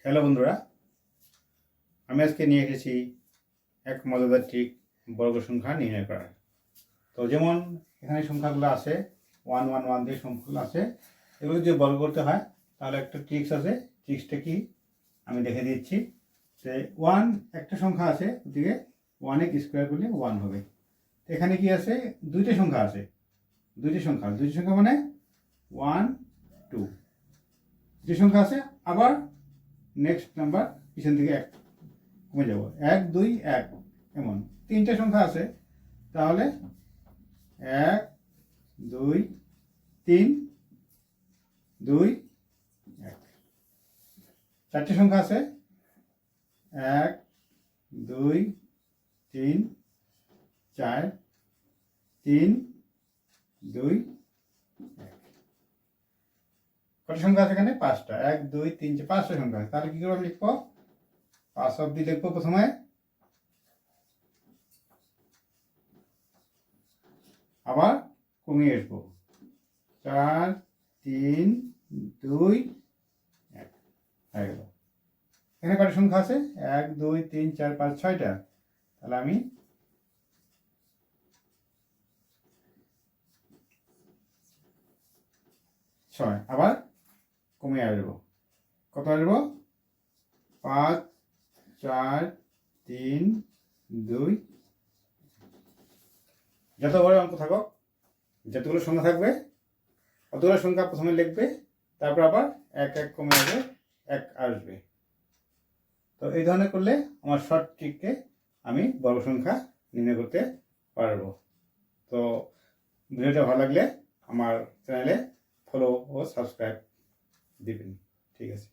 Hello বন্ধুরা, আমি আজকে নিয়ে এসেছি এক মজাদার ট্রিক বর্গ সংখ্যা নির্ণয় করার। তো যেমন এখানে সংখ্যাগুলো আছে 111 দিয়ে সংখ্যাগুলো আছে, এগুলো যদি বর্গ করতে হয় তাহলে একটা ট্রিক্স আছে। ট্রিক্সটা কি আমি দেখে দিচ্ছি। যে 1 একটা সংখ্যা আছে, ওদিকে 1 স্কোয়ার করলে 1 হবে। এখানে কি আছে, দুইটা সংখ্যা আছে, দুইটা সংখ্যা মানে 1 2 দুটি সংখ্যা আছে। আবার নেক্সট নাম্বার পিছন থেকে এক কমে যাব, 1 2 1 এমন তিনটে সংখ্যা আছে। তাহলে 1 2 3 2 1। চারটে সংখ্যা আছে, 1 2 3 4 3 2 1। কত সংখ্যা আছে এখানে? পাঁচটা। 1 2 3 4 পাঁচটা সংখ্যা আছে। তাহলে কি করে আমি লিখবো? 5 অব্দি লিখবো প্রথমে, আবার কমিয়ে আসবো 4 3 2 1 হয়ে গেল। এখানে কত সংখ্যা আছে? 1 2 3 4 5 6টা। তাহলে আমি ছয়, আবার কমিয়ে আসবো। কত আসবো? 5 4 3 2। যত বড় অঙ্ক থাকুক, যতগুলো সংখ্যা থাকবে অতগুলো সংখ্যা প্রথমে লিখবে, তারপর আবার এক এক কমে আসবে, এক আসবে। তো এই ধরনের করলে আমার শর্ট ট্রিককে আমি বর্গ সংখ্যা নির্ণয় করতে পারবো। তো ভিডিওটা ভালো লাগলে আমার চ্যানেলে ফলো ও সাবস্ক্রাইব দিবেন। ঠিক আছে।